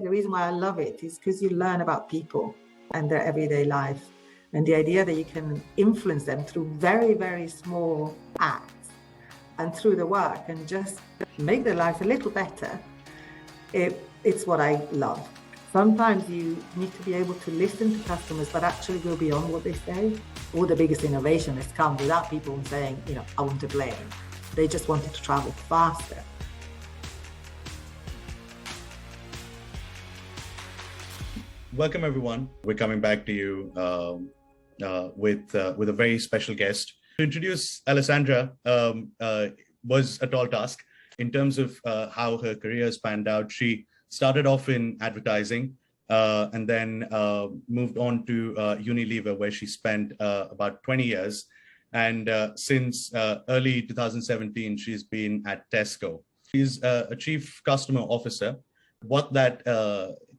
the reason why I love it is because you learn about people and their everyday life, and the idea that you can influence them through very, very small acts and through the work and just make their lives a little better. It's what I love. Sometimes you need to be able to listen to customers, but actually go beyond what they say. All the biggest innovation has come without people saying, I want to blame. They just wanted to travel faster. Welcome, everyone. We're coming back to you with a very special guest. To introduce Alessandra was a tall task in terms of how her career spanned out. She started off in advertising and then moved on to Unilever, where she spent about 20 years. And since early 2017, she's been at Tesco. She's a chief customer officer. What that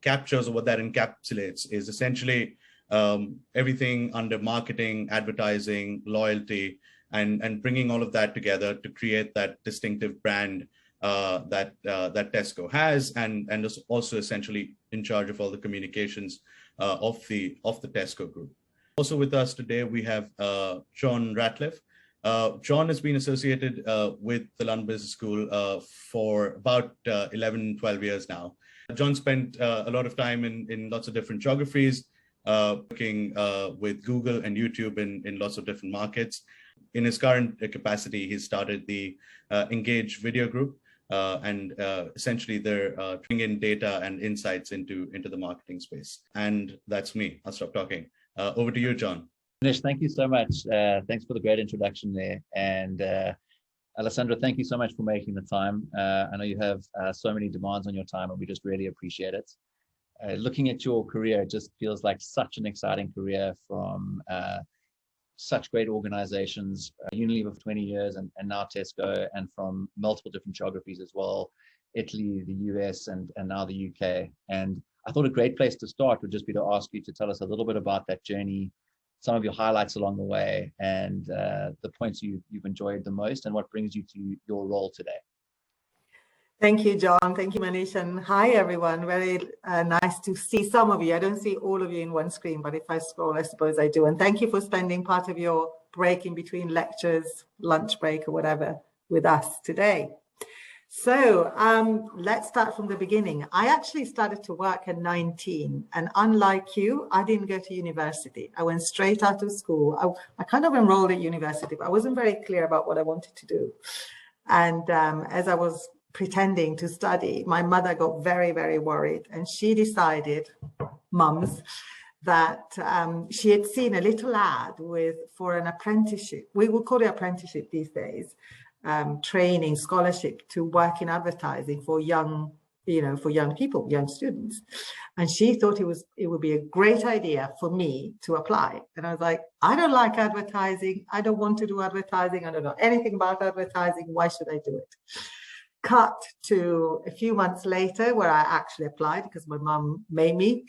captures or what that encapsulates is essentially everything under marketing, advertising, loyalty, and bringing all of that together to create that distinctive brand that Tesco has, and is also essentially in charge of all the communications of the Tesco Group. Also with us today, we have Jon Ratcliffe. Jon has been associated with the London Business School for about 11, 12 years now. Jon spent a lot of time in lots of different geographies, working with Google and YouTube in lots of different markets. In his current capacity, he started the Engage Video Group, and essentially they're bringing in data and insights into the marketing space. And that's me. I'll stop talking. Over to you, Jon. Nish, thank you so much. Thanks for the great introduction there. And Alessandra, thank you so much for making the time. I know you have so many demands on your time, and we just really appreciate it. Looking at your career, it just feels like such an exciting career from such great organizations, Unilever for 20 years and now Tesco, and from multiple different geographies as well, Italy, the US, and now the UK. And I thought a great place to start would just be to ask you to tell us a little bit about that journey, some of your highlights along the way, and the points you've enjoyed the most, and what brings you to your role today. Thank you, Jon. Thank you, Manish. And hi, everyone. Very nice to see some of you. I don't see all of you in one screen, but if I scroll, I suppose I do. And thank you for spending part of your break in between lectures, lunch break or whatever, with us today. So let's start from the beginning. I actually started to work at 19. And unlike you, I didn't go to university. I went straight out of school. I kind of enrolled at university, but I wasn't very clear about what I wanted to do. And as I was pretending to study, my mother got very, very worried, and she decided, mums, that she had seen a little ad for an apprenticeship. We would call it apprenticeship these days, training, scholarship to work in advertising for young people, young students. And she thought it would be a great idea for me to apply. And I was like, I don't like advertising. I don't want to do advertising. I don't know anything about advertising. Why should I do it? Cut to a few months later, where I actually applied because my mum made me.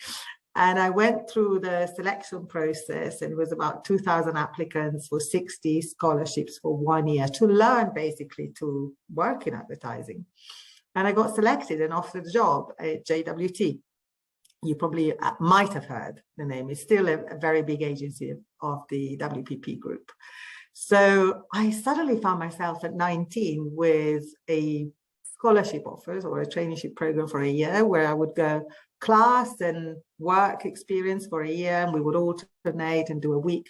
And I went through the selection process, and it was about 2,000 applicants for 60 scholarships for 1 year to learn basically to work in advertising. And I got selected and offered a job at JWT. You probably might have heard the name. It's still a very big agency of the WPP group. So I suddenly found myself at 19 with a scholarship offers or a traineeship program for a year, where I would go class and work experience for a year, and we would alternate and do a week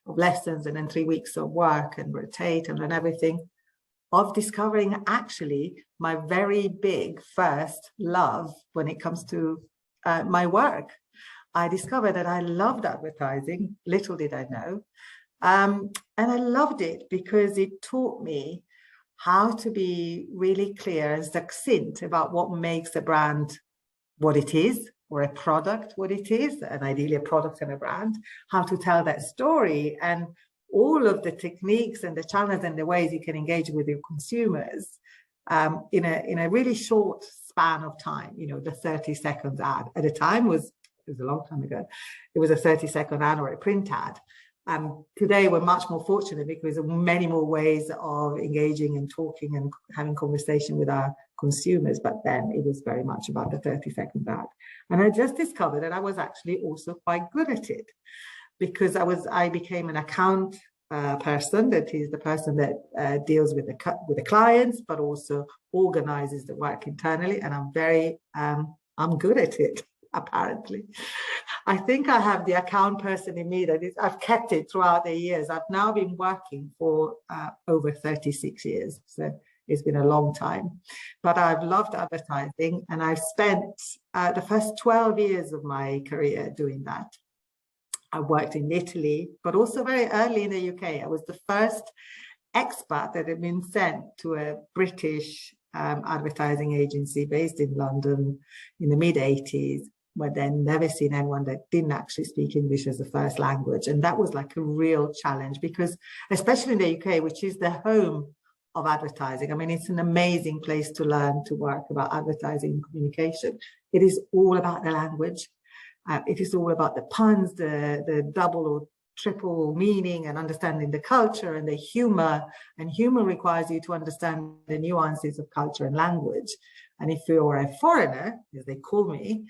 of lessons and then 3 weeks of work and rotate and learn everything, of discovering actually my very big first love when it comes to my work. I discovered that I loved advertising, little did I know. And I loved it because it taught me how to be really clear and succinct about what makes a brand what it is, or a product what it is, and ideally a product and a brand, how to tell that story, and all of the techniques and the channels and the ways you can engage with your consumers in a really short span of time. The 30-second ad at the time it was a long time ago. It was a 30-second ad or a print ad. Today, we're much more fortunate because of many more ways of engaging and talking and having conversation with our consumers, but then it was very much about the 30-second ad. And I just discovered that I was actually also quite good at it, because I became an account person, that is the person that deals with the clients, but also organizes the work internally. And I'm good at it, apparently. I think I have the account person in me I've kept it throughout the years. I've now been working for over 36 years. So it's been a long time, but I've loved advertising, and I've spent the first 12 years of my career doing that. I worked in Italy, but also very early in the UK. I was the first expat that had been sent to a British advertising agency based in London in the mid-80s, but then never seen anyone that didn't actually speak English as a first language. And that was like a real challenge, because especially in the UK, which is the home of advertising, I mean, it's an amazing place to learn to work about advertising and communication. It is all about the language. It is all about the puns, the double or triple meaning, and understanding the culture and the humor. And humor requires you to understand the nuances of culture and language. And if you're a foreigner, as they call me,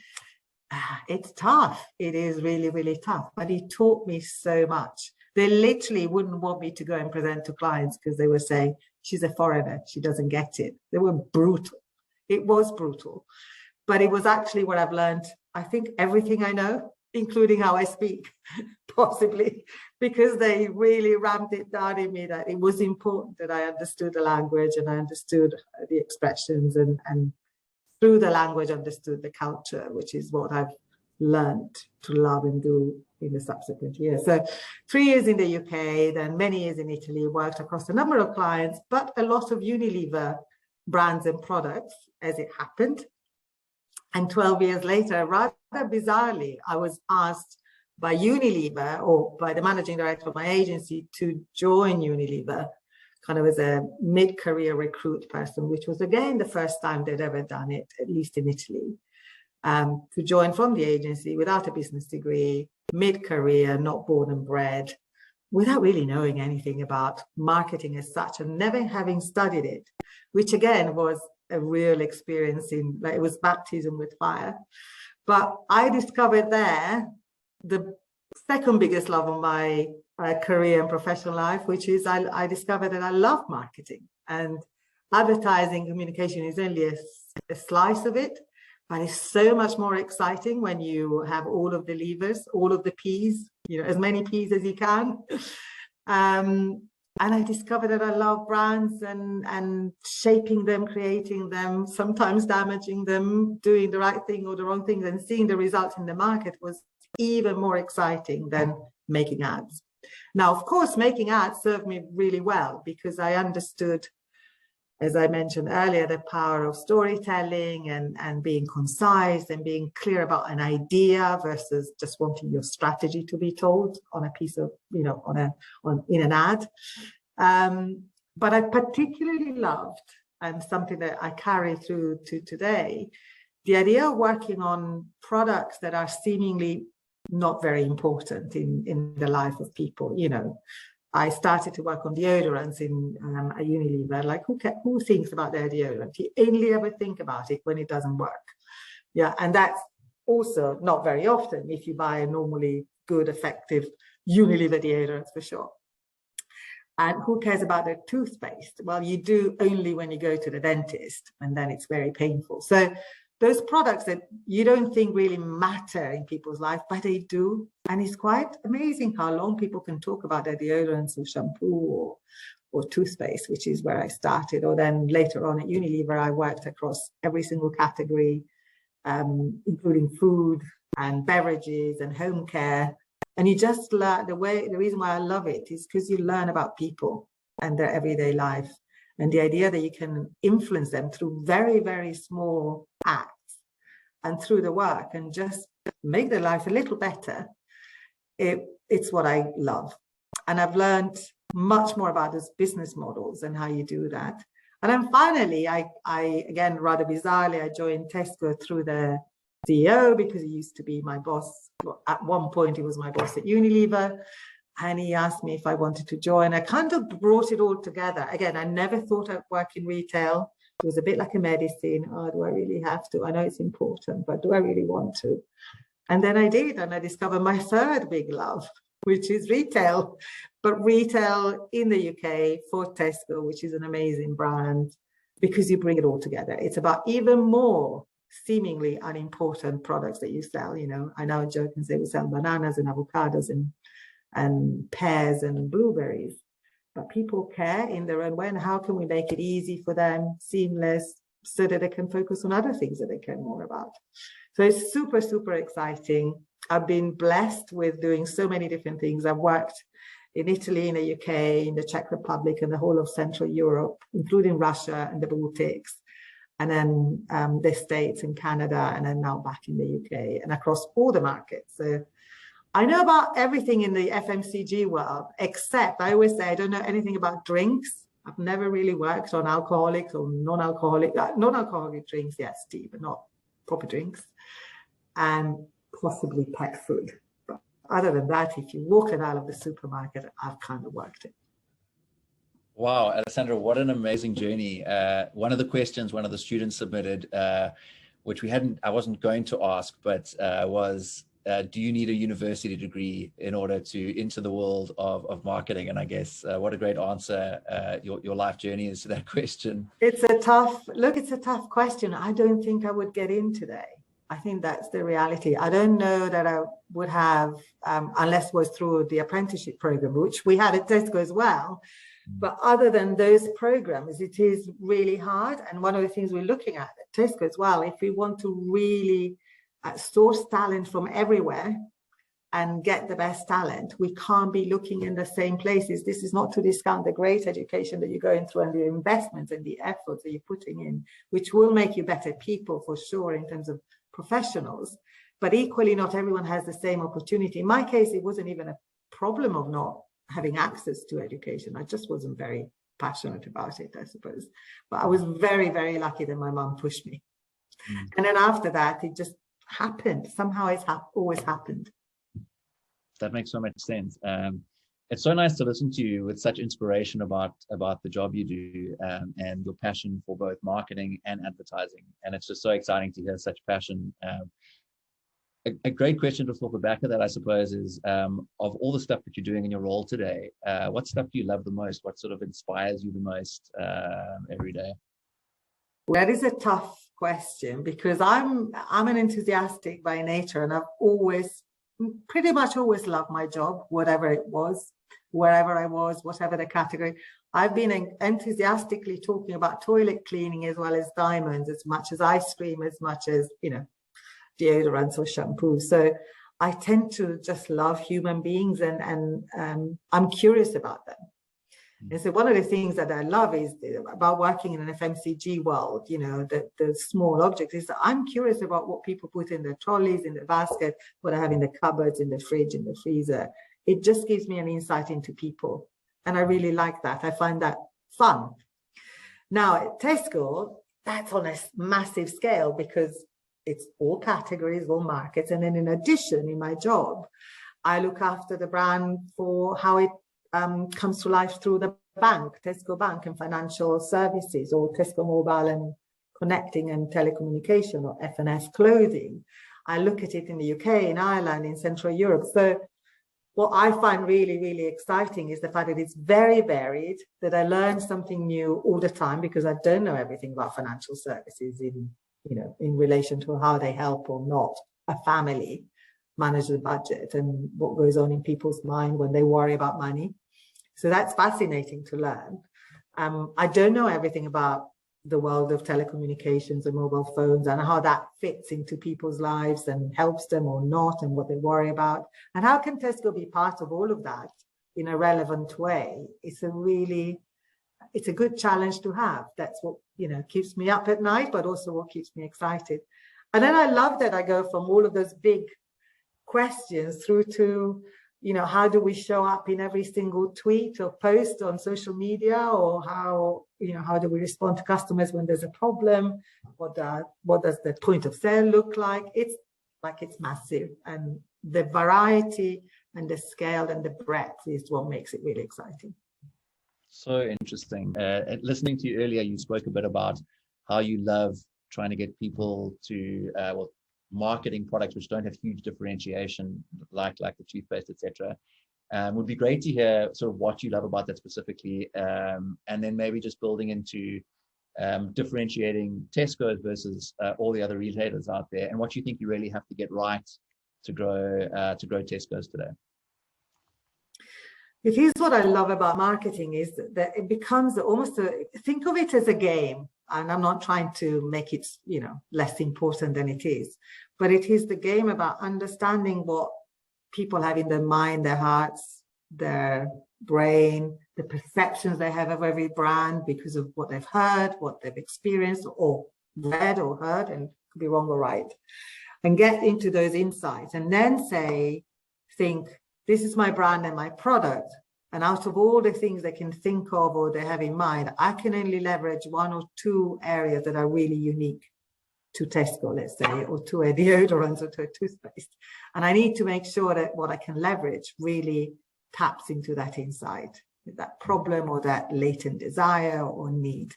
it's tough. It is really, really tough. But it taught me so much. They literally wouldn't want me to go and present to clients because they were saying, she's a foreigner, she doesn't get it. They were brutal. It was brutal. But it was actually what I've learned, I think, everything I know, including how I speak, possibly, because they really rammed it down in me that it was important that I understood the language and I understood the expressions, and through the language understood the culture, which is what I've learned to love and do in the subsequent years. So 3 years in the UK, then many years in Italy, worked across a number of clients, but a lot of Unilever brands and products, as it happened. And 12 years later, rather bizarrely, I was asked by Unilever, or by the managing director of my agency, to join Unilever, kind of as a mid-career recruit person, which was, again, the first time they'd ever done it, at least in Italy, to join from the agency without a business degree, mid-career, not born and bred, without really knowing anything about marketing as such, and never having studied it, which, again, was a real experience it was baptism with fire. But I discovered there the second biggest love of my career and professional life, which is I discovered that I love marketing, and advertising communication is only a slice of it, but it's so much more exciting when you have all of the levers, all of the P's, as many P's as you can. And I discovered that I love brands and shaping them, creating them, sometimes damaging them, doing the right thing or the wrong thing, and seeing the results in the market was even more exciting than making ads. Now, of course, making ads served me really well, because I understood, as I mentioned earlier, the power of storytelling and being concise and being clear about an idea versus just wanting your strategy to be told on a piece of, in an ad. But I particularly loved, and something that I carry through to today, the idea of working on products that are seemingly not very important in the life of people. I started to work on deodorants in a Unilever. Like, who thinks about their deodorant? You only ever think about it when it doesn't work. Yeah, and that's also not very often if you buy a normally good, effective Unilever deodorant, for sure. And who cares about the toothpaste? Well, you do only when you go to the dentist, and then it's very painful. So those products that you don't think really matter in people's life, but they do. And it's quite amazing how long people can talk about their deodorants or shampoo or toothpaste, which is where I started. Or then later on at Unilever, I worked across every single category, including food and beverages and home care. And you just learn the reason why I love it is because you learn about people and their everyday life. And the idea that you can influence them through very, very small acts and through the work and just make their life a little better, it's what I love. And I've learned much more about those business models and how you do that. And then finally, I again, rather bizarrely, I joined Tesco through the CEO, because he used to be my boss. At one point, he was my boss at Unilever. And he asked me if I wanted to join. I kind of brought it all together. Again, I never thought I'd work in retail. It was a bit like a medicine. Oh, do I really have to? I know it's important, but do I really want to? And then I did, and I discovered my third big love, which is retail, but retail in the UK for Tesco, which is an amazing brand, because you bring it all together. It's about even more seemingly unimportant products that you sell. You know, I now joke and say we sell bananas and avocados and pears and blueberries, but people care in their own way. And how can we make it easy for them, seamless, so that they can focus on other things that they care more about? So it's super, super exciting. I've been blessed with doing so many different things. I've worked in Italy, in the UK, in the Czech Republic, and the whole of Central Europe, including Russia and the Baltics, and then the States and Canada, and then now back in the UK, and across all the markets. So I know about everything in the FMCG world, except I always say I don't know anything about drinks. I've never really worked on alcoholic or non-alcoholic drinks, yes, tea, but not proper drinks, and possibly pet food. But other than that, if you walk it out of the supermarket, I've kind of worked it. Wow, Alessandra, what an amazing journey. One of the questions one of the students submitted, which I wasn't going to ask, but was, do you need a university degree in order to enter the world of marketing? And I guess what a great answer your life journey is to that question. It's a tough question. I don't think I would get in today. I think that's the reality. I don't know that I would have, unless it was through the apprenticeship program, which we had at Tesco as well. But other than those programs, it is really hard. And one of the things we're looking at Tesco as well, if we want to really source talent from everywhere and get the best talent, we can't be looking in the same places. This is not to discount the great education that you're going through and the investments and the efforts that you're putting in, which will make you better people for sure in terms of professionals. But equally, not everyone has the same opportunity. In my case, it wasn't even a problem of not having access to education. I just wasn't very passionate about it, I suppose. But I was very, very lucky that my mum pushed me. And then after that, it just happened. Somehow it's always happened. That makes so much sense. It's so nice to listen to you with such inspiration about the job you do and your passion for both marketing and advertising. And it's just so exciting to hear such passion. A great question to flip back at that, I suppose, is of all the stuff that you're doing in your role today, what stuff do you love the most? What sort of inspires you the most every day? That is a tough question because I'm an enthusiastic by nature, and I've pretty much always loved my job, whatever it was, wherever I was, whatever the category. I've been enthusiastically talking about toilet cleaning as well as diamonds, as much as ice cream, as much as, deodorants or shampoo. So I tend to just love human beings and I'm curious about them. And so one of the things that I love is about working in an FMCG world, the small objects, is that I'm curious about what people put in their trolleys, in the basket, what I have in the cupboards, in the fridge, in the freezer. It just gives me an insight into people. And I really like that. I find that fun. Now at Tesco, that's on a massive scale because it's all categories, all markets. And then in addition, in my job, I look after the brand for how it comes to life through the bank, Tesco Bank and financial services, or Tesco Mobile and connecting and telecommunication, or F&S clothing. I look at it in the UK, in Ireland, in Central Europe. So what I find really, really exciting is the fact that it's very varied, that I learn something new all the time because I don't know everything about financial services in relation to how they help or not a family manage the budget and what goes on in people's mind when they worry about money. So that's fascinating to learn. I don't know everything about the world of telecommunications and mobile phones and how that fits into people's lives and helps them or not and what they worry about. And how can Tesco be part of all of that in a relevant way? It's a good challenge to have. That's what, keeps me up at night, but also what keeps me excited. And then I love that I go from all of those big questions through to, how do we show up in every single tweet or post on social media, or how do we respond to customers when there's a problem? What does the point of sale look like? It's massive, and the variety and the scale and the breadth is what makes it really exciting. So interesting. Listening to you earlier, you spoke a bit about how you love trying to get people to marketing products which don't have huge differentiation, like the toothpaste, etc. Would be great to hear sort of what you love about that specifically, and then maybe just building into differentiating Tesco's versus all the other retailers out there, and what you think you really have to get right to grow Tesco's today. It is what I love about marketing is that it becomes almost think of it as a game. And I'm not trying to make it, less important than it is, but it is the game about understanding what people have in their mind, their hearts, their brain, the perceptions they have of every brand because of what they've heard, what they've experienced or read or heard, and could be wrong or right, and get into those insights and then think, this is my brand and my product. And out of all the things they can think of or they have in mind, I can only leverage one or two areas that are really unique to Tesco, let's say, or to a deodorant or to a toothpaste. And I need to make sure that what I can leverage really taps into that insight, that problem or that latent desire or need.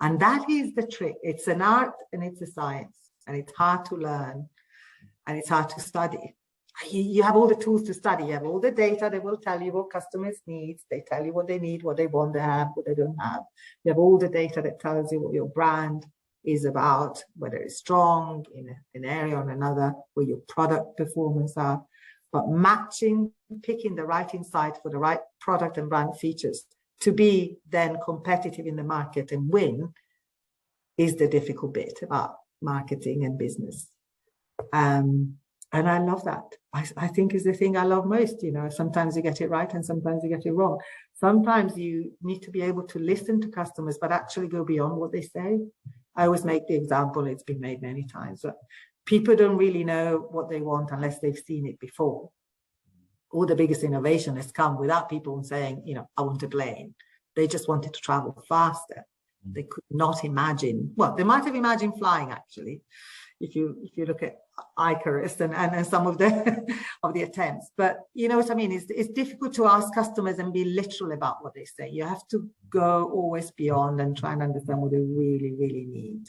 And that is the trick. It's an art and it's a science, and it's hard to learn and it's hard to study. You have all the tools to study. You have all the data. They will tell you what customers need. They tell you what they need, what they want to have, what they don't have. You have all the data that tells you what your brand is about, whether it's strong in an area or another, where your product performance are. But picking the right insight for the right product and brand features to be then competitive in the market and win is the difficult bit about marketing and business. And I love that. I think is the thing I love most. Sometimes you get it right and sometimes you get it wrong. Sometimes you need to be able to listen to customers, but actually go beyond what they say. I always make the example, it's been made many times, that people don't really know what they want unless they've seen it before. All the biggest innovation has come without people saying, I want a plane. They just wanted to travel faster. They could not imagine, they might have imagined flying actually, if you look at Icarus and some of the attempts. But you know what I mean? It's difficult to ask customers and be literal about what they say. You have to go always beyond and try and understand what they really, really need.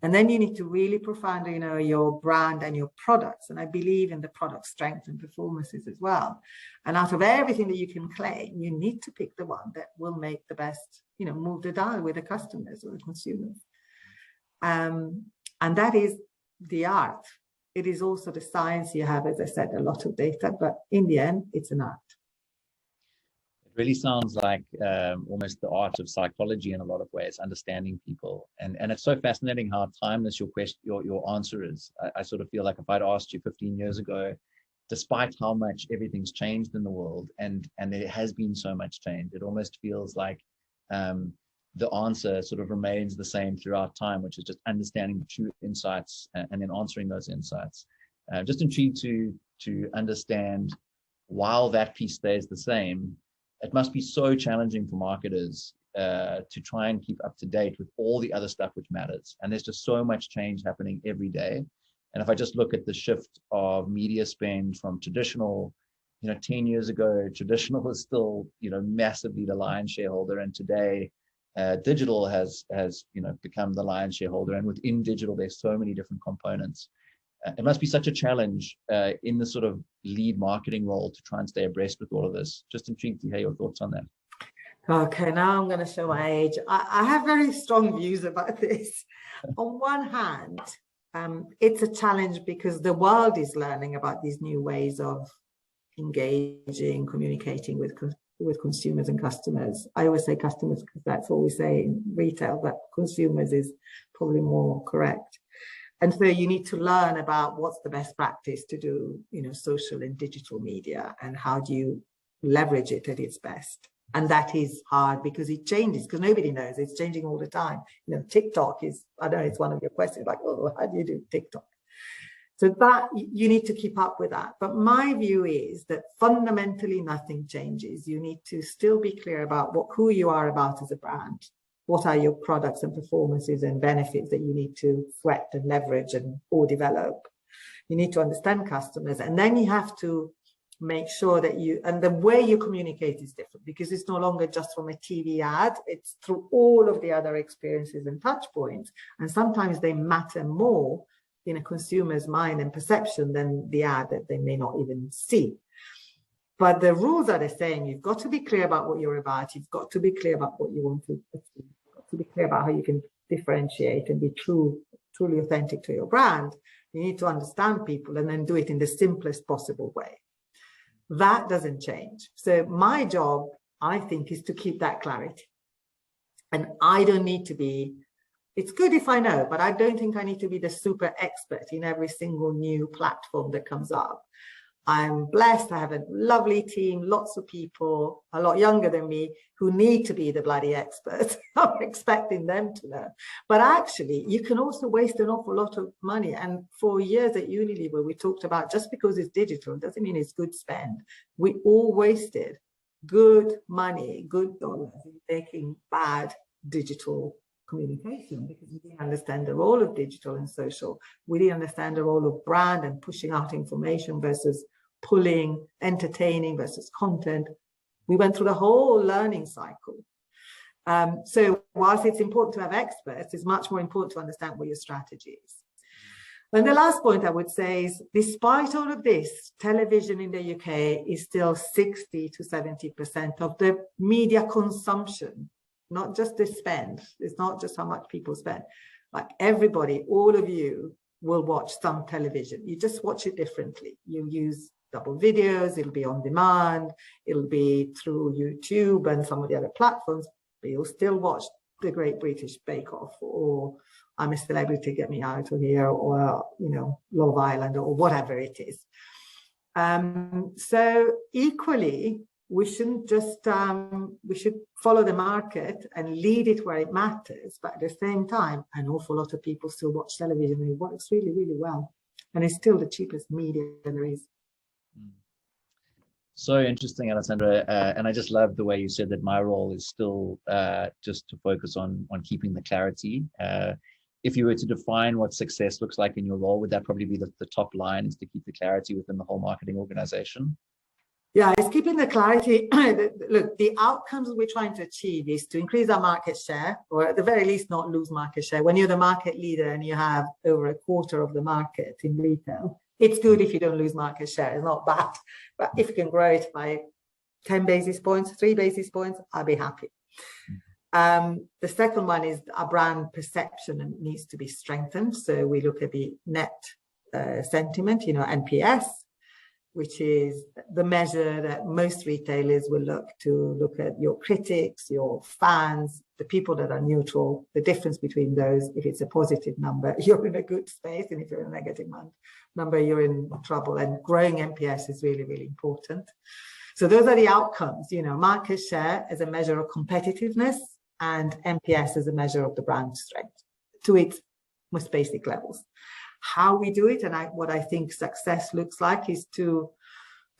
And then you need to really profoundly know your brand and your products. And I believe in the product strength and performances as well. And out of everything that you can claim, you need to pick the one that will make the best, move the dial with the customers or the consumers. And that is the art. It is also the science. You have, as I said, a lot of data, but in the end, it's an art. It really sounds like almost the art of psychology in a lot of ways, understanding people. And it's so fascinating how timeless your answer is. I sort of feel like if I'd asked you 15 years ago, despite how much everything's changed in the world, and there has been so much change, it almost feels like the answer sort of remains the same throughout time, which is just understanding the true insights and then answering those insights. Just intrigued to understand, while that piece stays the same, it must be so challenging for marketers to try and keep up to date with all the other stuff which matters. And there's just so much change happening every day. And if I just look at the shift of media spend from traditional, 10 years ago, traditional was still, massively the lion's shareholder. And today, digital has become the lion's shareholder, and within digital there's so many different components. It must be such a challenge in the sort of lead marketing role to try and stay abreast with all of this. Just intrigued to hear your thoughts on that. Okay, now I'm going to show my age. I have very strong views about this. On one hand, it's a challenge because the world is learning about these new ways of engaging, communicating with consumers and customers. I always say customers because that's what we say in retail, but consumers is probably more correct. And so you need to learn about what's the best practice to do, social and digital media, and how do you leverage it at its best. And that is hard because it changes, because nobody knows. It's changing all the time. TikTok is, I know it's one of your questions, like, how do you do TikTok? So that you need to keep up with that. But my view is that fundamentally nothing changes. You need to still be clear about who you are about as a brand. What are your products and performances and benefits that you need to sweat and leverage or develop? You need to understand customers, and then you have to make sure that and the way you communicate is different, because it's no longer just from a TV ad, it's through all of the other experiences and touch points. And sometimes they matter more in a consumer's mind and perception than the ad that they may not even see. But the rules are the same. You've got to be clear about what you're about. You've got to be clear about what you want to achieve. You've got to be clear about how you can differentiate and be truly authentic to your brand. You need to understand people and then do it in the simplest possible way. That doesn't change. So my job, I think, is to keep that clarity. And I don't need to be, it's good if I know, but I don't think I need to be the super expert in every single new platform that comes up. I'm blessed. I have a lovely team, lots of people a lot younger than me who need to be the bloody experts. I'm expecting them to learn. But actually, you can also waste an awful lot of money. And for years at Unilever, we talked about just because it's digital doesn't mean it's good spend. We all wasted good money, good dollars in making bad digital communication, because we didn't understand the role of digital and social. We didn't understand the role of brand and pushing out information versus pulling, entertaining versus content. We went through the whole learning cycle. So whilst it's important to have experts, it's much more important to understand what your strategy is. And the last point I would say is, despite all of this, television in the UK is still 60 to 70% of the media consumption, not just the spend. It's not just how much people spend. Like everybody, all of you will watch some television. You just watch it differently. You use double videos, it'll be on demand, it'll be through YouTube and some of the other platforms, but you'll still watch the Great British Bake Off, or I'm a Celebrity, Get Me Out of Here, or, you know, Love Island, or whatever it is. So equally, we shouldn't just, we should follow the market and lead it where it matters. But at the same time, an awful lot of people still watch television, and it works really, really well. And it's still the cheapest media there is. So interesting, Alessandra. And I just love the way you said that my role is still just to focus on keeping the clarity. If you were to define what success looks like in your role, would that probably be the top line, is to keep the clarity within the whole marketing organization? Yeah, it's keeping the clarity. Look, the outcomes we're trying to achieve is to increase our market share, or at the very least not lose market share. When you're the market leader and you have over a quarter of the market in retail, it's good if you don't lose market share. It's not bad. But if you can grow it by 10 basis points, 3 basis points, I'll be happy. The second one is our brand perception, and needs to be strengthened. So we look at the net sentiment, you know, NPS, which is the measure that most retailers will look at your critics, your fans, the people that are neutral, the difference between those. If it's a positive number, you're in a good space. And if you're in a negative number, you're in trouble. And growing NPS is really, really important. So those are the outcomes, you know, market share as a measure of competitiveness, and NPS as a measure of the brand strength to its most basic levels. How we do it, and what I think success looks like, is to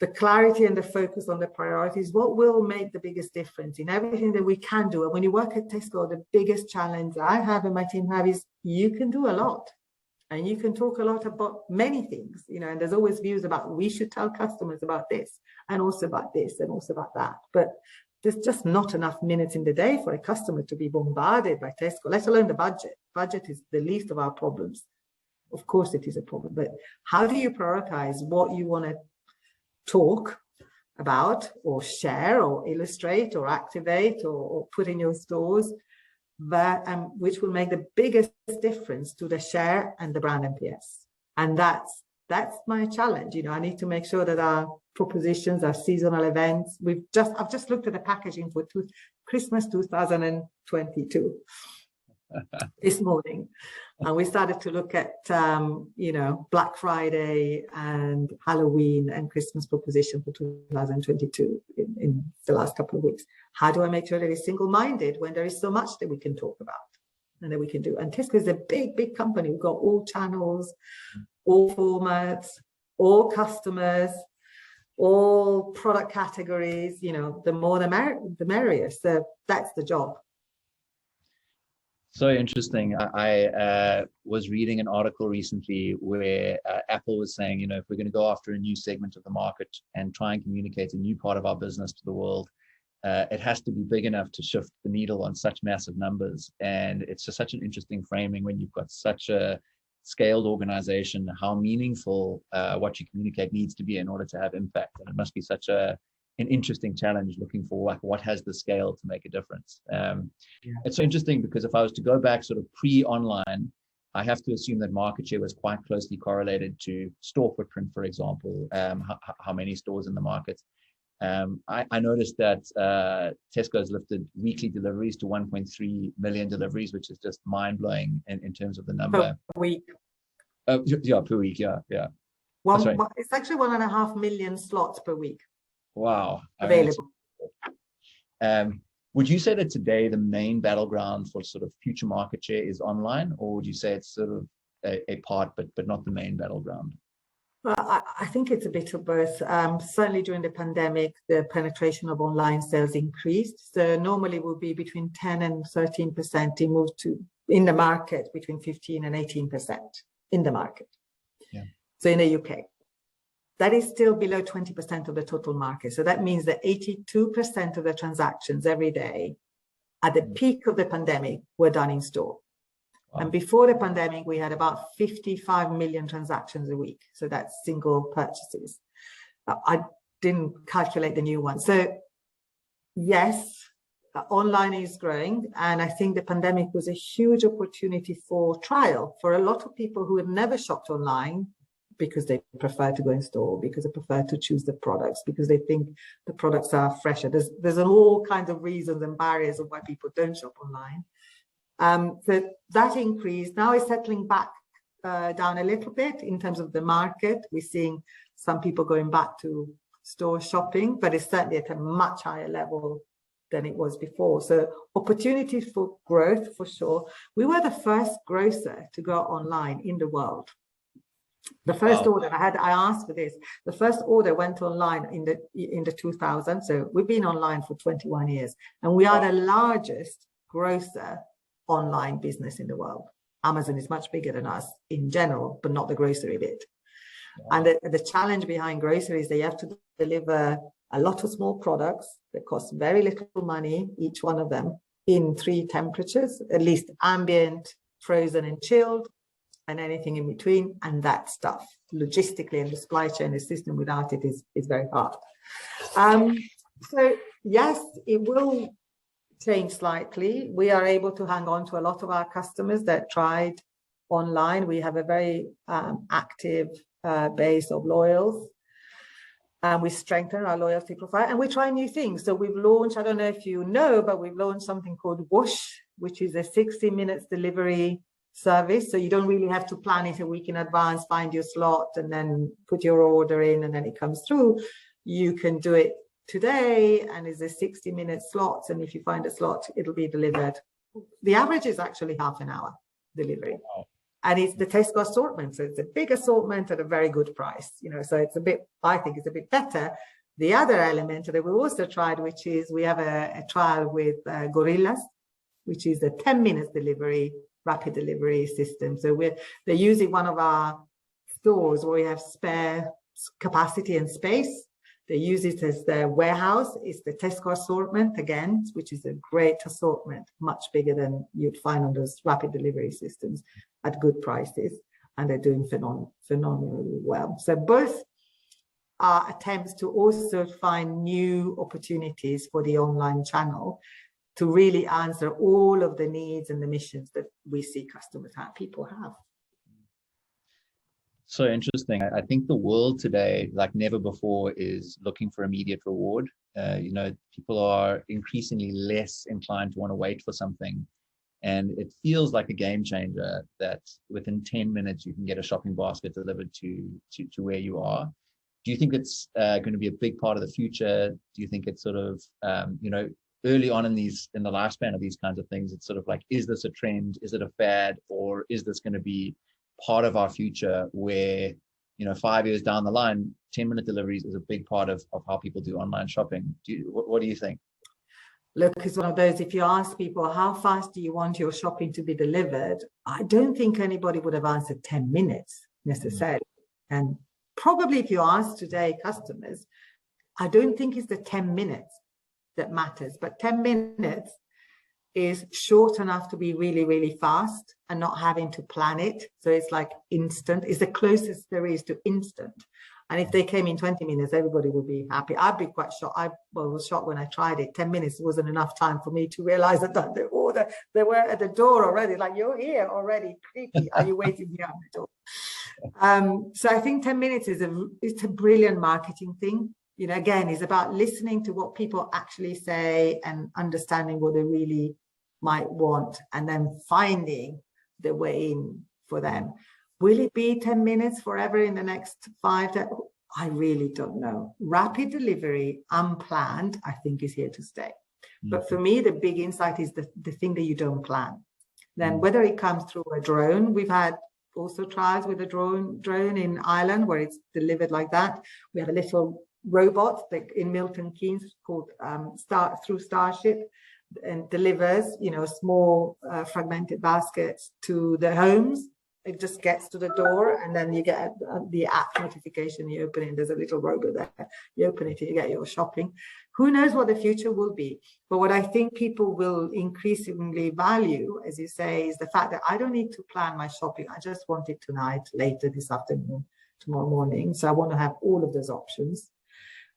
the clarity and the focus on the priorities. What will make the biggest difference in everything that we can do? And when you work at Tesco, the biggest challenge I have and my team have is you can do a lot, and you can talk a lot about many things, you know, and there's always views about we should tell customers about this, and also about this, and also about that. But there's just not enough minutes in the day for a customer to be bombarded by Tesco, let alone the budget. Budget is the least of our problems. Of course it is a problem, but how do you prioritize what you want to talk about or share or illustrate or activate or put in your stores, that which will make the biggest difference to the share and the brand NPS? And that's my challenge. You know, I need to make sure that our propositions, our seasonal events, I've just looked at the packaging for Christmas 2022 this morning, and we started to look at you know, Black Friday and Halloween and Christmas proposition for 2022 in the last couple of weeks. How do I make sure that it's single-minded when there is so much that we can talk about and that we can do? And Tesco is a big company. We've got all channels, all formats, all customers, all product categories. You know, the more the merrier. So that's the job. So interesting. I was reading an article recently where Apple was saying, if we're going to go after a new segment of the market and try and communicate a new part of our business to the world, it has to be big enough to shift the needle on such massive numbers. And it's just such an interesting framing when you've got such a scaled organization, how meaningful what you communicate needs to be in order to have impact. And it must be such an interesting challenge looking for what has the scale to make a difference. It's so interesting because if I was to go back sort of pre-online, I have to assume that market share was quite closely correlated to store footprint, for example, how many stores in the market. I noticed that Tesco's lifted weekly deliveries to 1.3 million deliveries, which is just mind-blowing in terms of the number. Per week. Yeah, per week, yeah. It's actually 1.5 million slots per week. Wow. Available. Would you say that today the main battleground for sort of future market share is online, or would you say it's sort of a part, but not the main battleground? Well, I think it's a bit of both. Certainly during the pandemic, the penetration of online sales increased. So normally it would be between 10 and 13%. It moved to, in the market, between 15 and 18% in the market. Yeah. So in the UK. That is still below 20% of the total market. So that means that 82% of the transactions every day at the peak of the pandemic were done in store. Wow. And before the pandemic, we had about 55 million transactions a week. So that's single purchases. I didn't calculate the new one. So yes, online is growing. And I think the pandemic was a huge opportunity for trial for a lot of people who had never shopped online, because they prefer to go in store, because they prefer to choose the products, because they think the products are fresher. There's all kinds of reasons and barriers of why people don't shop online. So that increase now is settling back down a little bit in terms of the market. We're seeing some people going back to store shopping, but it's certainly at a much higher level than it was before. So opportunities for growth for sure. We were the first grocer to go online in the world. The first order I asked for this. The first order went online in the 2000s. So we've been online for 21 years, and we are the largest grocer online business in the world. Amazon is much bigger than us in general, but not the grocery bit. And the challenge behind grocery is they have to deliver a lot of small products that cost very little money, each one of them, in 3 temperatures, at least ambient, frozen, and chilled, and anything in between. And that stuff, logistically, and the supply chain, the system without it is very hard. So yes, it will change slightly. We are able to hang on to a lot of our customers that tried online. We have a very active base of loyals. And we strengthen our loyalty profile, and we try new things. So we've launched, I don't know if you know, but we've launched something called Whoosh, which is a 60 minutes delivery service. So you don't really have to plan it a week in advance, find your slot, and then put your order in, and then it comes through. You can do it today, and it's a 60-minute slot. And if you find a slot, it'll be delivered. The average is actually half an hour delivery. Wow. And it's the Tesco assortment. So it's a big assortment at a very good price, so it's a bit, I think it's a bit better. The other element that we also tried, which is we have a trial with Gorillas, which is a 10 minutes delivery, rapid delivery system. So they're using one of our stores where we have spare capacity and space. They use it as their warehouse. It's the Tesco assortment again, which is a great assortment, much bigger than you'd find on those rapid delivery systems at good prices. And they're doing phenomenally well. So both are attempts to also find new opportunities for the online channel to really answer all of the needs and the missions that we see customers have, people have. So interesting. I think the world today, like never before, is looking for immediate reward. People are increasingly less inclined to want to wait for something. And it feels like a game changer that within 10 minutes, you can get a shopping basket delivered to where you are. Do you think it's going to be a big part of the future? Do you think it's sort of, early on in the lifespan of these kinds of things, it's sort of like, is this a trend? Is it a fad? Or is this going to be part of our future where, 5 years down the line, 10-minute deliveries is a big part of how people do online shopping? What do you think? look, it's one of those, if you ask people, how fast do you want your shopping to be delivered? I don't think anybody would have answered 10 minutes necessarily. And probably if you ask today customers, I don't think it's the 10 minutes that matters, but 10 minutes is short enough to be really, really fast and not having to plan it. So it's like instant. It's the closest there is to instant. And if they came in 20 minutes, everybody would be happy. I'd be quite shocked. I was shocked when I tried it. 10 minutes wasn't enough time for me to realize that they were at the door already. Like, you're here already. Creepy. Are you waiting here at the door? So I think 10 minutes it's a brilliant marketing thing. You know, again, it's about listening to what people actually say and understanding what they really might want, and then finding the way in for them. Will it be 10 minutes forever in the next 5 to, I really don't know. Rapid delivery, unplanned, I think is here to stay. But for me, the big insight is the thing that you don't plan. Then whether it comes through a drone, we've had also trials with a drone in Ireland where it's delivered like that. We have a little robot like in Milton Keynes called Starship, and delivers, you know, small fragmented baskets to the homes. It just gets to the door, and then you get the app notification. You open it, there's a little robot there. You open it, you get your shopping. Who knows what the future will be? But what I think people will increasingly value, as you say, is the fact that I don't need to plan my shopping. I just want it tonight, later this afternoon, tomorrow morning. So I want to have all of those options.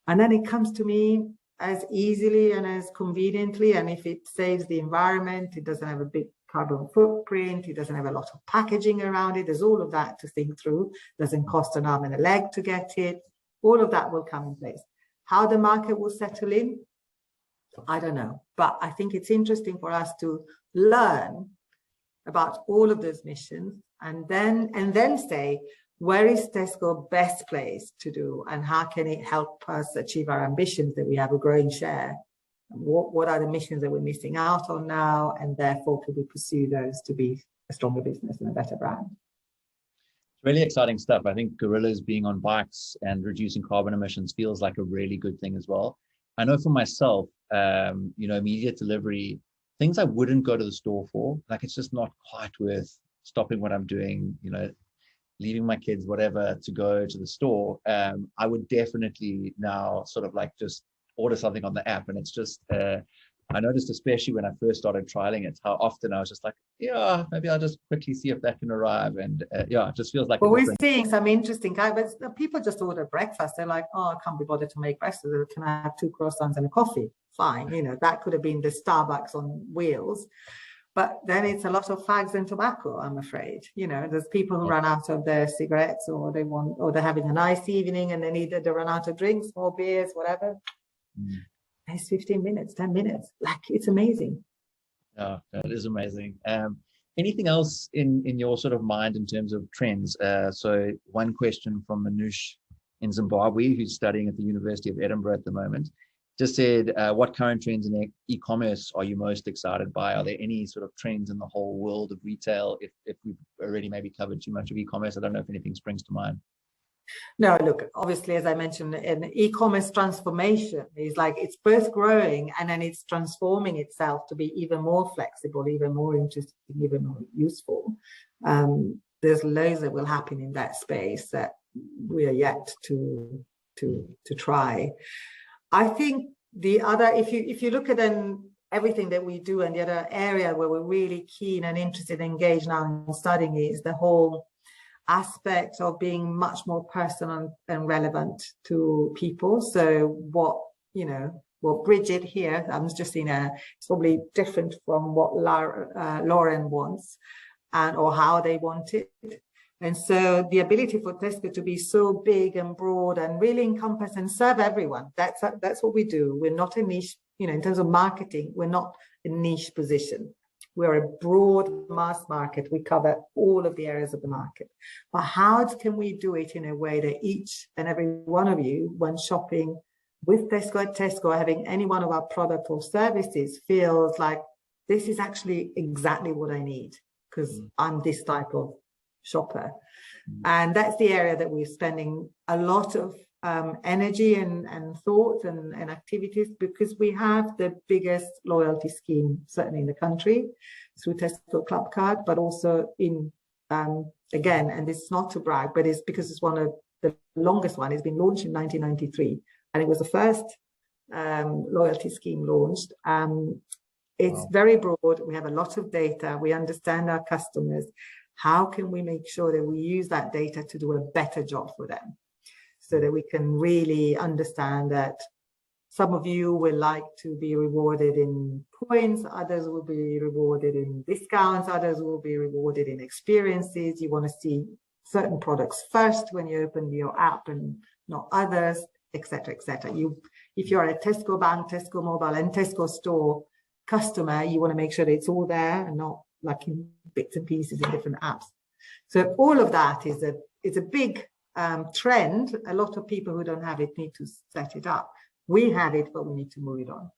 And then it comes to me as easily and as conveniently. And if it saves the environment, it doesn't have a big carbon footprint, it doesn't have a lot of packaging around it. There's all of that to think through. Doesn't cost an arm and a leg to get it. All of that will come in place. How the market will settle in, I don't know. But I think it's interesting for us to learn about all of those missions and then say, where is Tesco best placed to do, and how can it help us achieve our ambitions that we have a growing share? What are the missions that we're missing out on now, and therefore could we pursue those to be a stronger business and a better brand? Really exciting stuff. I think gorillas being on bikes and reducing carbon emissions feels like a really good thing as well. I know for myself, you know, immediate delivery, things I wouldn't go to the store for, like it's just not quite worth stopping what I'm doing, you know, leaving my kids, whatever, to go to the store. I would definitely now sort of like just order something on the app. And it's just, I noticed, especially when I first started trialing it, how often I was just like, yeah, maybe I'll just quickly see if that can arrive. And yeah, it just feels like. Well, we're seeing some interesting but people just order breakfast. They're like, oh, I can't be bothered to make breakfast. Can I have 2 croissants and a coffee? Fine. You know, that could have been the Starbucks on wheels. But then it's a lot of fags and tobacco, I'm afraid. You know, there's people who run out of their cigarettes, or they're having a nice evening and they run out of drinks, more beers, whatever. It's 15 minutes, 10 minutes. Like, it's amazing. Oh, that is amazing. Anything else in your sort of mind in terms of trends? So one question from Manoush in Zimbabwe, who's studying at the University of Edinburgh at the moment, just said, what current trends in e-commerce are you most excited by? Are there any sort of trends in the whole world of retail? If we've already maybe covered too much of e-commerce, I don't know if anything springs to mind. No, look, obviously, as I mentioned, an e-commerce transformation is like, it's both growing and then it's transforming itself to be even more flexible, even more interesting, even more useful. There's loads that will happen in that space that we are yet to try. I think the other, if you look at then everything that we do, and the other area where we're really keen and interested and engaged now in studying is the whole aspect of being much more personal and relevant to people. So what Bridget here, I'm just seeing it's probably different from what Lauren wants or how they want it. And so the ability for Tesco to be so big and broad and really encompass and serve everyone, that's what we do. We're not a niche, in terms of marketing, we're not a niche position. We're a broad mass market. We cover all of the areas of the market. But how can we do it in a way that each and every one of you, when shopping with Tesco at Tesco, having any one of our product or services, feels like this is actually exactly what I need because I'm this type of shopper. And that's the area that we're spending a lot of energy and thought and activities, because we have the biggest loyalty scheme, certainly in the country, through Tesco Club Card, but also in, again, and it's not to brag, but it's because it's one of the longest one. It's been launched in 1993, and it was the first loyalty scheme launched. It's very broad. We have a lot of data. We understand our customers. How can we make sure that we use that data to do a better job for them, so that we can really understand that some of you will like to be rewarded in points, others will be rewarded in discounts, others will be rewarded in experiences. You want to see certain products first when you open your app and not others, etc., etc. If you're a Tesco Bank, Tesco Mobile, and Tesco Store customer, you want to make sure that it's all there and not like in bits and pieces in different apps. So all of that is a big trend. A lot of people who don't have it need to set it up. We have it, but we need to move it on.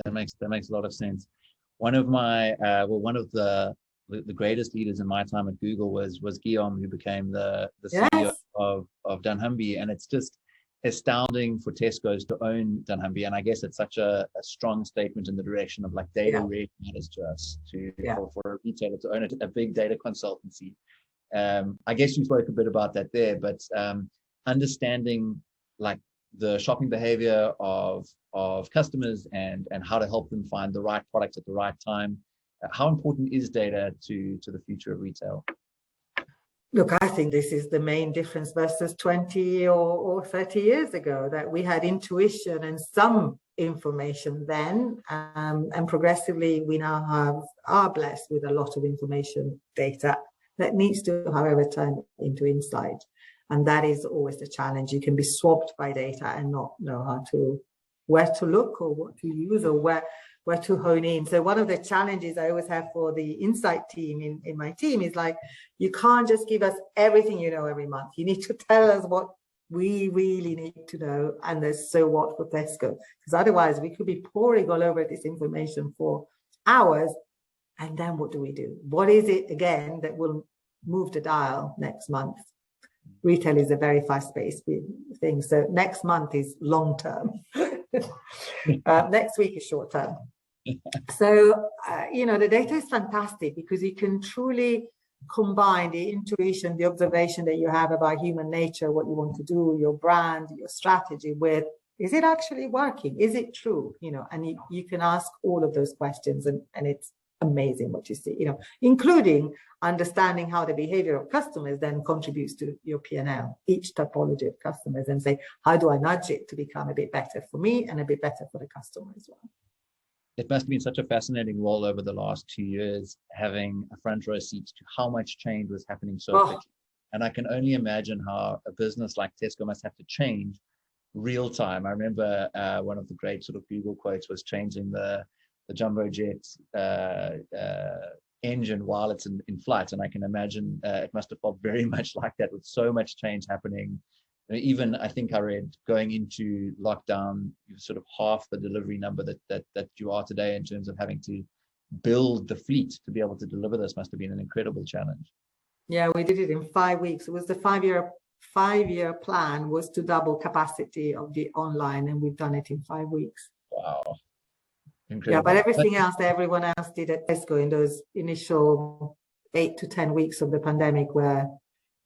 That makes a lot of sense. One of my one of the greatest leaders in my time at Google was Guillaume, who became the CEO of dunnhumby, and it's just astounding for Tesco's to own dunnhumby, and I guess it's such a strong statement in the direction of like data really matters to us, for a retailer to own a big data consultancy. I guess you spoke a bit about that there, but understanding like the shopping behavior of customers and how to help them find the right product at the right time. How important is data to the future of retail? Look, I think this is the main difference versus 20 or 30 years ago, that we had intuition and some information then, and progressively we now are blessed with a lot of information data that needs to, however, turn into insight. And that is always the challenge. You can be swamped by data and not know where to look or what to use or where to hone in. So one of the challenges I always have for the insight team in my team is like, you can't just give us everything you know every month. You need to tell us what we really need to know, and there's so what for Tesco, because otherwise we could be pouring all over this information for hours, and then what do we do? What is it again that will move the dial next month? Retail is a very fast-paced thing, so next month is long term. Next week is short term. So, the data is fantastic because you can truly combine the intuition, the observation that you have about human nature, what you want to do, your brand, your strategy with, is it actually working? Is it true? And you can ask all of those questions, and it's amazing what you see, including understanding how the behavior of customers then contributes to your P&L, each typology of customers, and say, how do I nudge it to become a bit better for me and a bit better for the customer as well? It must have been such a fascinating role over the last 2 years, having a front row seat to how much change was happening so quickly. And I can only imagine how a business like Tesco must have to change real time. I remember one of the great sort of Google quotes was changing the jumbo jet engine while it's in flight, and I can imagine it must have felt very much like that, with so much change happening. Even I think I read going into lockdown, sort of half the delivery number that you are today in terms of having to build the fleet to be able to deliver this must have been an incredible challenge. Yeah, we did it in 5 weeks. It was the five-year plan was to double capacity of the online, and we've done it in 5 weeks. Wow. Incredible. Yeah, but everything else that everyone else did at Tesco in those initial 8 to 10 weeks of the pandemic were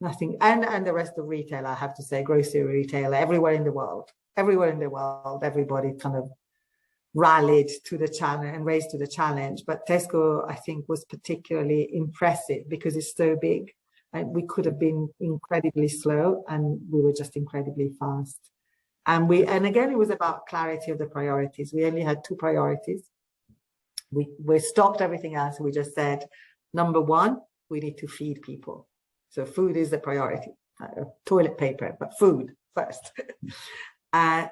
nothing. And the rest of retail, I have to say, grocery retailer, everywhere in the world, everybody kind of rallied to the challenge and raised to the challenge. But Tesco, I think, was particularly impressive because it's so big. And we could have been incredibly slow, and we were just incredibly fast. And again, it was about clarity of the priorities. We only had 2 priorities. We stopped everything else. We just said, number 1, we need to feed people. So food is the priority, toilet paper, but food first.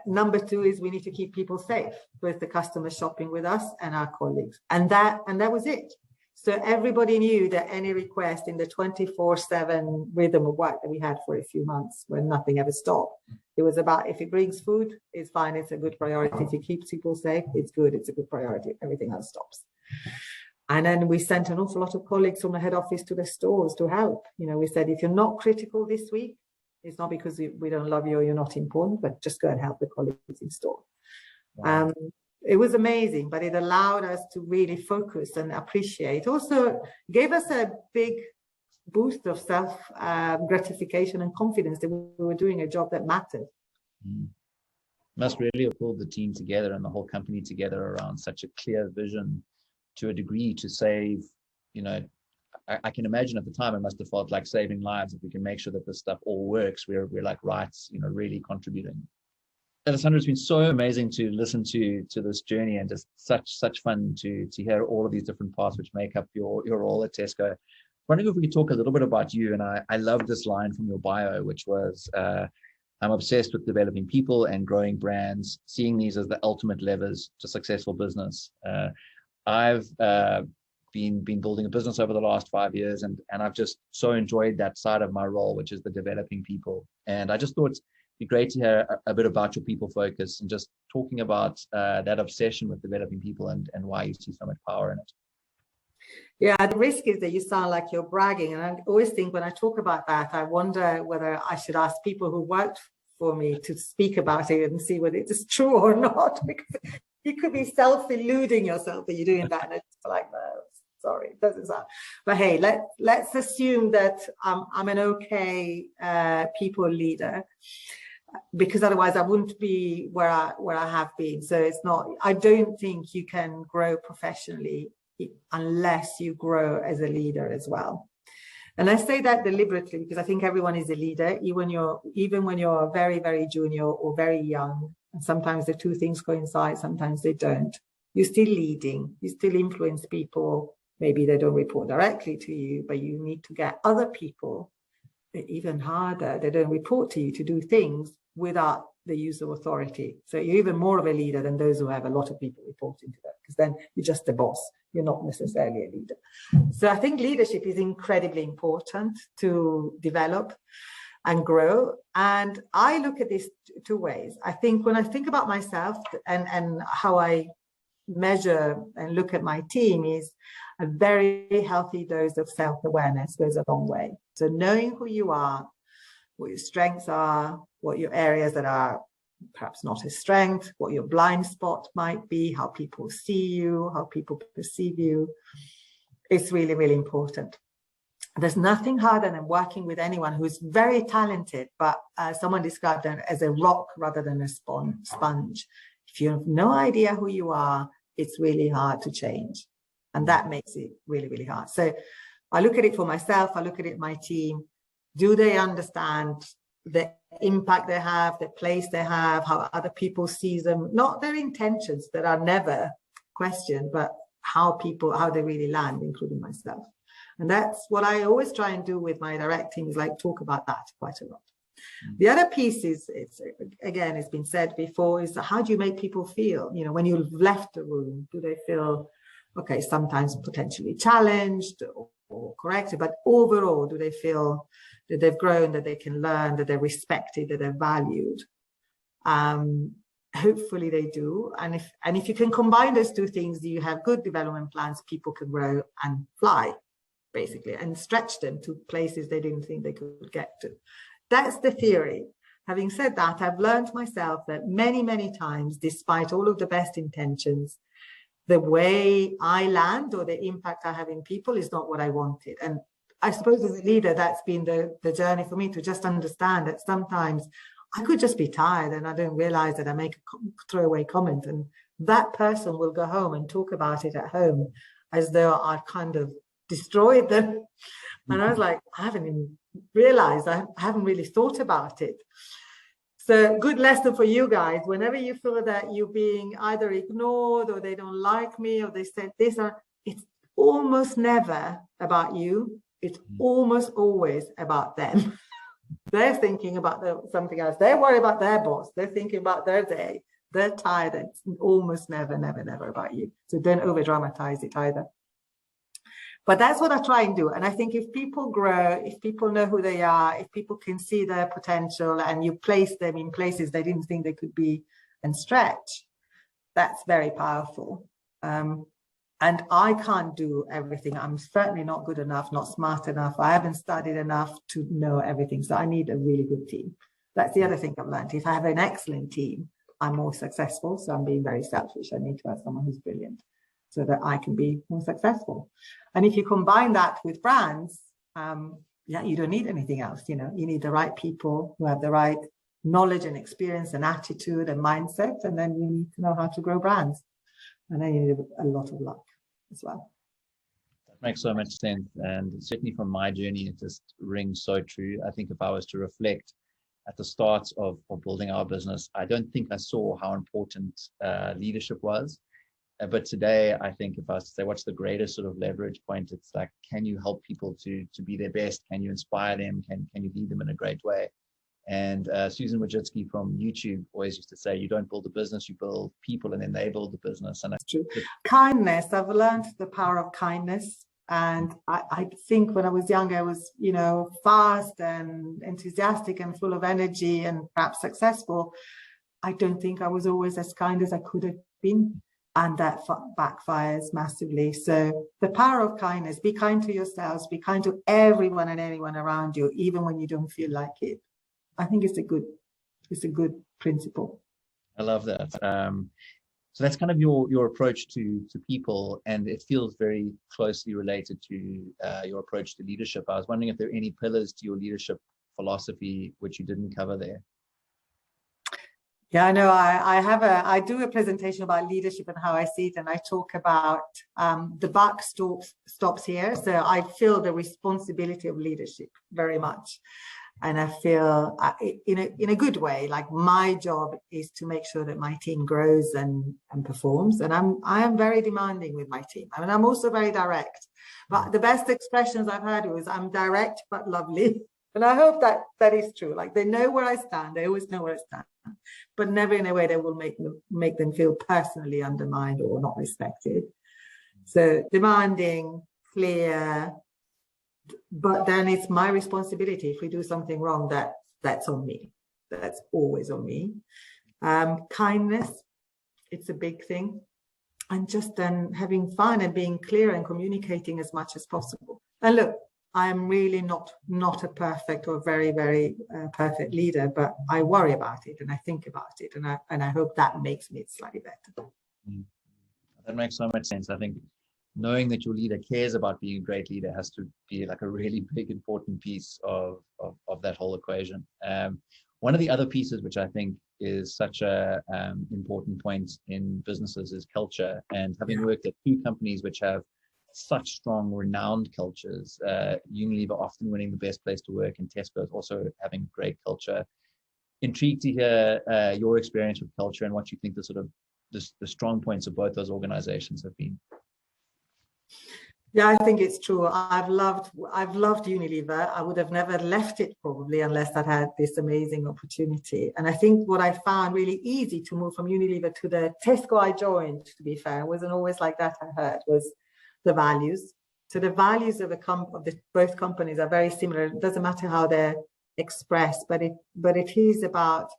Number 2 is we need to keep people safe, both the customers shopping with us and our colleagues. And that was it. So everybody knew that any request in the 24/7 rhythm of work that we had for a few months, when nothing ever stopped, it was about, if it brings food, it's fine, it's a good priority. If it keeps people safe, it's good, it's a good priority. Everything else stops. And then we sent an awful lot of colleagues from the head office to the stores to help. We said, if you're not critical this week, It's not because we don't love you or you're not important, but just go and help the colleagues in store. Wow. It was amazing, but it allowed us to really focus and appreciate. Also gave us a big boost of self gratification and confidence that we were doing a job that mattered. Must really have pulled the team together and the whole company together around such a clear vision to a degree to save, I can imagine at the time it must have felt like saving lives. If we can make sure that this stuff all works, we're like, right, really contributing. Alessandra, it's been so amazing to listen to this journey, and just such fun to hear all of these different parts which make up your role at Tesco. Wondering if we could talk a little bit about you. And I love this line from your bio, which was, I'm obsessed with developing people and growing brands, seeing these as the ultimate levers to successful business. I've been building a business over the last 5 years, and I've just so enjoyed that side of my role, which is the developing people. And I just thought it'd be great to hear a bit about your people focus and just talking about that obsession with developing people and why you see so much power in it. Yeah, the risk is that you sound like you're bragging. And I always think when I talk about that, I wonder whether I should ask people who worked for me to speak about it and see whether it is true or not. Because you could be self-illuding yourself that you're doing that. And it's like, no, sorry, it doesn't sound. But hey, let's assume that I'm an okay people leader, because otherwise I wouldn't be where I have been. So it's not, I don't think you can grow professionally unless you grow as a leader as well. And I say that deliberately because I think everyone is a leader, even when you're very, very junior or very young. And sometimes the two things coincide, sometimes they don't. You're still leading, you still influence people. Maybe they don't report directly to you, but you need to get other people, even harder, they don't report to you, to do things without the use of authority. So you're even more of a leader than those who have a lot of people reporting to them, because then you're just the boss. You're not necessarily a leader. So I think leadership is incredibly important to develop and grow. And I look at this two ways. I think when I think about myself and how I measure and look at my team, is a very healthy dose of self-awareness goes a long way. So knowing who you are, what your strengths are, what your areas that are perhaps not a strength, what your blind spot might be, how people see you, how people perceive you. It's really, really important. There's nothing harder than working with anyone who's very talented, but someone described them as a rock rather than a sponge. If you have no idea who you are, it's really hard to change. And that makes it really, really hard. So I look at it for myself, I look at it my team. Do they understand the impact they have, the place they have, how other people see them, not their intentions that are never questioned, but how they really land, including myself. And that's what I always try and do with my direct team, is like talk about that quite a lot. The other piece is, it's been said before, is how do you make people feel? When you've left the room, do they feel, okay, sometimes potentially challenged or corrected, but overall, do they feel that they've grown, that they can learn, that they're respected, that they're valued? Hopefully they do. And if you can combine those two things, you have good development plans, people can grow and fly, basically, and stretch them to places they didn't think they could get to. That's the theory. Having said that, I've learned myself that many, many times, despite all of the best intentions, the way I land or the impact I have in people is not what I wanted. And I suppose as a leader, that's been the journey for me, to just understand that sometimes I could just be tired and I don't realize that I make a throwaway comment, and that person will go home and talk about it at home as though I'd kind of destroyed them. And I was like, I haven't even realized, I haven't really thought about it. So good lesson for you guys. Whenever you feel that you're being either ignored or they don't like me or they said this, it's almost never about you. It's almost always about them. They're thinking about something else. They're worried about their boss. They're thinking about their day. They're tired. It's almost never, never, never about you. So don't over dramatize it either. But that's what I try and do. And I think if people grow, if people know who they are, if people can see their potential and you place them in places they didn't think they could be and stretch, that's very powerful. And I can't do everything. I'm certainly not good enough, not smart enough. I haven't studied enough to know everything. So I need a really good team. That's the other thing I've learned. If I have an excellent team, I'm more successful. So I'm being very selfish. I need to have someone who's brilliant so that I can be more successful. And if you combine that with brands, you don't need anything else. You need the right people who have the right knowledge and experience and attitude and mindset. And then you need to know how to grow brands. And then you need a lot of luck as well. That makes so much sense. And certainly from my journey, it just rings so true. I think if I was to reflect at the start of building our business, I don't think I saw how important leadership was. But today, I think if I was to say, what's the greatest sort of leverage point? It's like, can you help people to be their best? Can you inspire them? Can you lead them in a great way? And Susan Wojcicki from YouTube always used to say, you don't build a business, you build people, and then they build the business. And that's true. Kindness. I've learned the power of kindness. And I think when I was younger, I was, fast and enthusiastic and full of energy and perhaps successful. I don't think I was always as kind as I could have been. And that backfires massively. So the power of kindness, be kind to yourselves, be kind to everyone and anyone around you, even when you don't feel like it. I think it's a good principle. I love that. So that's kind of your approach to people, and it feels very closely related to your approach to leadership. I was wondering if there are any pillars to your leadership philosophy which you didn't cover there. Yeah, I know. I do a presentation about leadership and how I see it, and I talk about the buck stops here. So I feel the responsibility of leadership very much. And I feel in a good way, like my job is to make sure that my team grows and performs. And I am very demanding with my team. I mean, I'm also very direct. But the best expressions I've heard was, I'm direct but lovely. And I hope that is true. Like, they know where I stand. They always know where I stand. But never in a way that will make them feel personally undermined or not respected. So demanding, clear. But then it's my responsibility. If we do something wrong, that's on me. That's always on me. Kindness, it's a big thing. And just then having fun and being clear and communicating as much as possible. And look, I am really not a perfect or very, very perfect leader, but I worry about it and I think about it. And I hope that makes me slightly better. That makes so much sense. I think knowing that your leader cares about being a great leader has to be like a really big, important piece of that whole equation. One of the other pieces, which I think is such a important point in businesses, is culture. And having worked at 2 companies which have such strong, renowned cultures, Unilever often winning the best place to work, and Tesco also having great culture. Intrigued to hear your experience with culture and what you think the strong points of both those organizations have been. Yeah, I think it's true. I've loved Unilever. I would have never left it probably unless I'd had this amazing opportunity. And I think what I found really easy to move from Unilever to the Tesco I joined, to be fair, it wasn't always like that, I heard, was the values. So the values of both companies are very similar. It doesn't matter how they're expressed, but it is about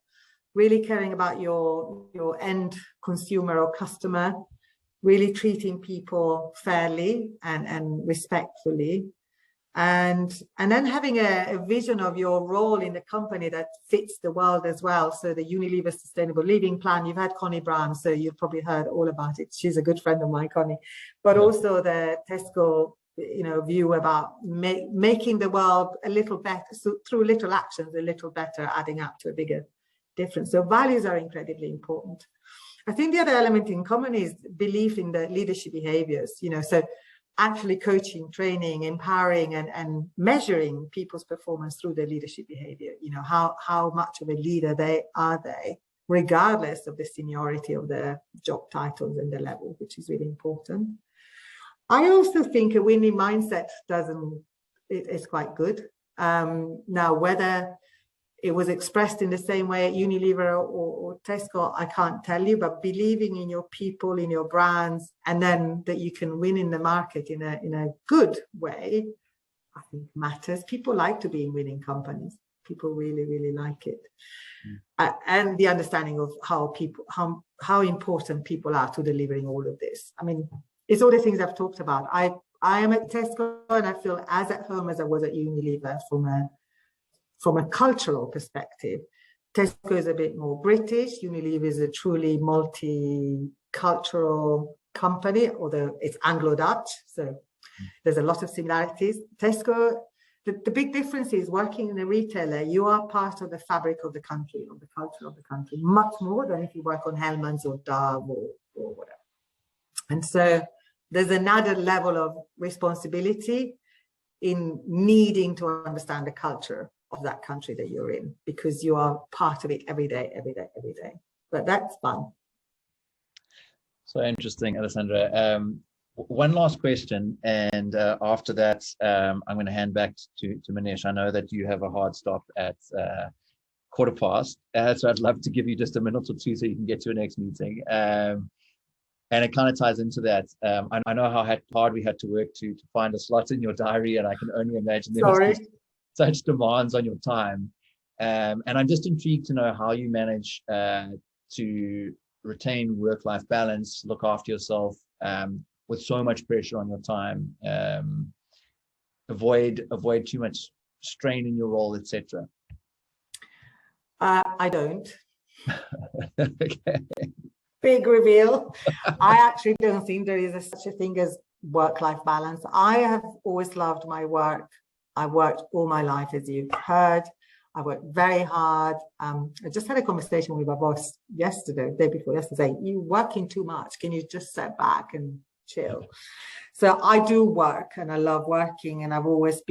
really caring about your end consumer or customer, really treating people fairly and respectfully, and then having a vision of your role in the company that fits the world as well. So the Unilever Sustainable Living Plan, you've had Connie Brown, so you've probably heard all about it. She's a good friend of mine, Connie. But also the Tesco, view about making the world a little better, so through little actions, a little better, adding up to a bigger difference. So values are incredibly important. I think the other element in common is belief in the leadership behaviors, so actually coaching, training, empowering and measuring people's performance through their leadership behavior, how much of a leader they are, regardless of the seniority of their job titles and the level, which is really important. I also think a winning mindset is quite good. Now, whether it was expressed in the same way at Unilever or Tesco, I can't tell you, but believing in your people, in your brands, and then that you can win in the market in a good way, I think matters. People like to be in winning companies. People really, really like it. And the understanding of how important people are to delivering all of this. I mean, it's all the things I've talked about. I am at Tesco and I feel as at home as I was at Unilever from a cultural perspective. Tesco is a bit more British. Unilever is a truly multicultural company, although it's Anglo-Dutch, so there's a lot of similarities. Tesco, the big difference is working in a retailer, you are part of the fabric of the country, of the culture of the country, much more than if you work on Hellmann's or Dove or whatever. And so there's another level of responsibility in needing to understand the culture of that country that you're in, because you are part of it every day. But that's fun. So interesting, Alessandra. One last question, and after that, I'm going to hand back to Manish. I know that you have a hard stop at 1:15, so I'd love to give you just a minute or two so you can get to your next meeting. And it kind of ties into that. I know how hard we had to work to find a slot in your diary, and I can only imagine there was such demands on your time. And I'm just intrigued to know how you manage to retain work-life balance, look after yourself, with so much pressure on your time, avoid too much strain in your role, etc. I don't. Okay. Big reveal. I actually don't think there is such a thing as work-life balance. I have always loved my work. I worked all my life, as you've heard. I worked very hard. I just had a conversation with my boss day before yesterday. You're working too much. Can you just sit back and chill? So I do work and I love working, and I've always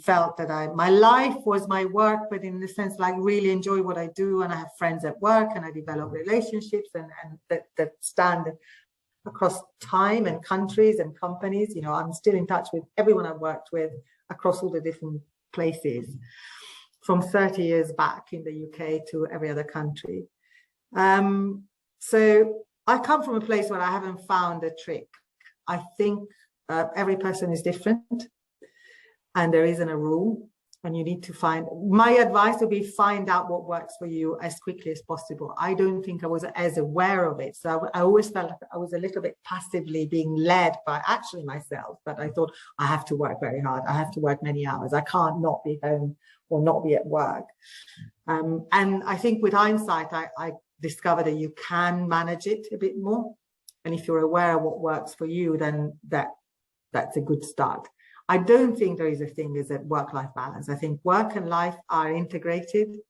felt that my life was my work, but in the sense like really enjoy what I do, and I have friends at work and I develop relationships and that stand across time and countries and companies. You know, I'm still in touch with everyone I've worked with across all the different places, from 30 years back in the UK to every other country. So I come from a place where I haven't found a trick. I think every person is different and there isn't a rule, and you need to my advice would be find out what works for you as quickly as possible. I don't think I was as aware of it. So I always felt like I was a little bit passively being led by actually myself, but I thought I have to work very hard. I have to work many hours. I can't not be home or not be at work. And I think with hindsight, I discovered that you can manage it a bit more. And if you're aware of what works for you, then that's a good start. I don't think there is a thing as a work-life balance. I think work and life are integrated.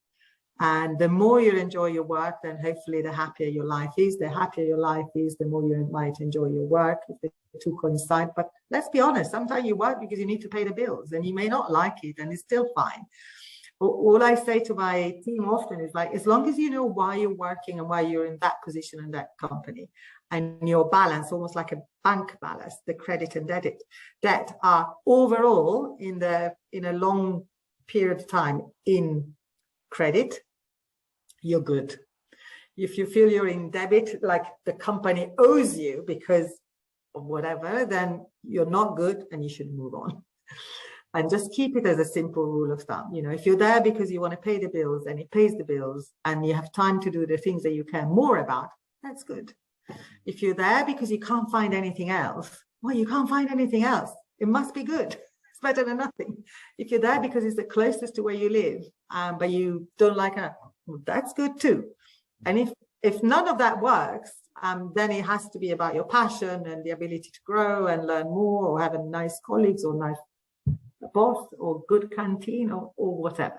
And the more you enjoy your work, then hopefully the happier your life is. The happier your life is, the more you might enjoy your work, if the two coincide. But let's be honest, sometimes you work because you need to pay the bills and you may not like it, and it's still fine. All I say to my team often is like, as long as you know why you're working and why you're in that position in that company, and your balance, almost like a bank balance, the credit and debt are overall in a long period of time in credit, you're good. If you feel you're in debit, like the company owes you because of whatever, then you're not good and you should move on. And just keep it as a simple rule of thumb. You know, if you're there because you want to pay the bills and it pays the bills and you have time to do the things that you care more about, that's good. If you're there because you can't find anything else, well, you can't find anything else. It must be good. It's better than nothing. If you're there because it's the closest to where you live, but you don't like it, well, that's good too. And if none of that works, then it has to be about your passion and the ability to grow and learn more, or have nice colleagues or nice boss or good canteen or whatever.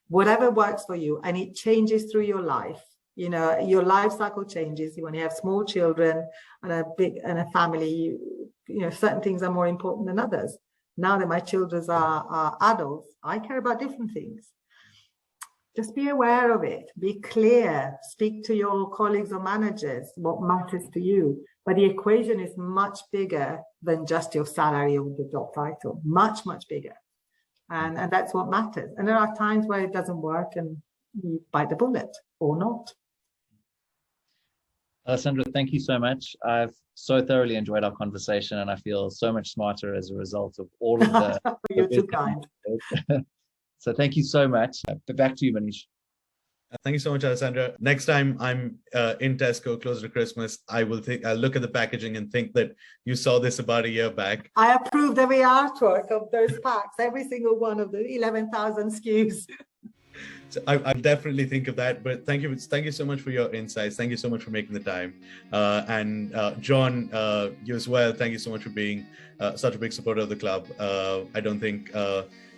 Whatever works for you, and it changes through your life. You know, your life cycle changes. When you have small children and a family, you know, certain things are more important than others. Now that my children are adults, I care about different things. Just be aware of it. Be clear. Speak to your colleagues or managers what matters to you. But the equation is much bigger than just your salary or the job title. Much, much bigger. And that's what matters. And there are times where it doesn't work and you bite the bullet or not. Alessandra, thank you so much. I've so thoroughly enjoyed our conversation, and I feel so much smarter as a result of all of the... You're too kind. So thank you so much. Back to you, Manish. Thank you so much, Alessandra. Next time I'm in Tesco closer to Christmas, I'll look at the packaging and think that you saw this about a year back. I approved every artwork of those packs, every single one of the 11,000 SKUs. So I'll definitely think of that. But thank you so much for your insights. Thank you so much for making the time. And Jon, you as well. Thank you so much for being such a big supporter of the club. I don't think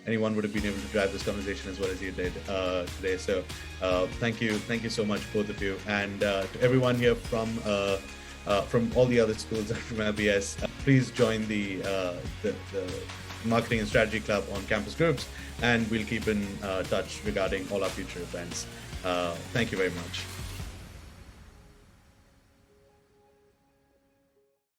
anyone would have been able to drive this conversation as well as you did today. So thank you so much, both of you, and to everyone here from all the other schools from LBS. Please join the Marketing and Strategy Club on campus groups, and we'll keep in touch regarding all our future events. Thank you very much.